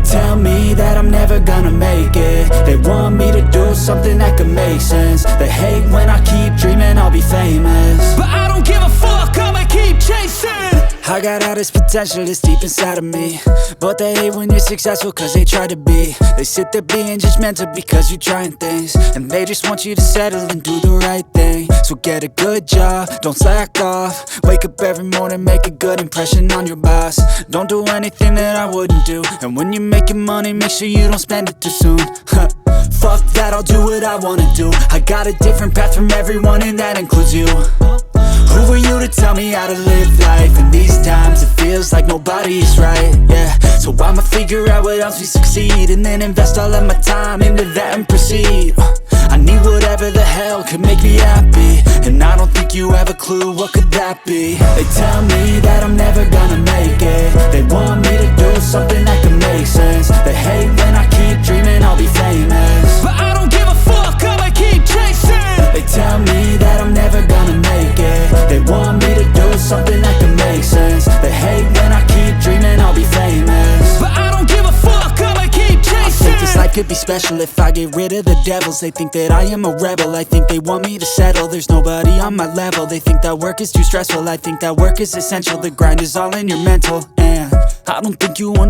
tell me that I'm never gonna make it. They want me to do something that could make sense. They hate when I keep dreaming I'll be famous, but I don't give a fuck, I'ma keep chasing. I got all this potential that's deep inside of me, but they hate when you're successful cause they try to be. They sit there being judgmental because you're trying things, and they just want you to settle and do the right thing. So get a good job, don't slack off. Wake up every morning, make a good impression on your boss. Don't do anything that I wouldn't do, and when you're making money, make sure you don't spend it too soon. Fuck that, I'll do what I wanna do. I got a different path from everyone, and that includes you. Who are you to tell me how to live life? In these times it feels like nobody is right, yeah. So I'ma figure out what else we succeed, and then invest all of my time into that and proceed. I need whatever the hell could make me happy, and I don't think you have a clue what could that be. They tell me that I'm never gonna make it. They want me to do something that could make sense. They hate when I keep dreaming I'll be famous, but I don't give a fuck, I'ma keep chasing. They tell me that I'm never gonna make it. They want me to do something that can make sense. They hate when I keep dreaming I'll be famous, but I don't give a fuck, I'ma keep chasing. I think this life could be special if I get rid of the devils. They think that I am a rebel, I think they want me to settle. There's nobody on my level. They think that work is too stressful, I think that work is essential. The grind is all in your mental, and I don't think you understand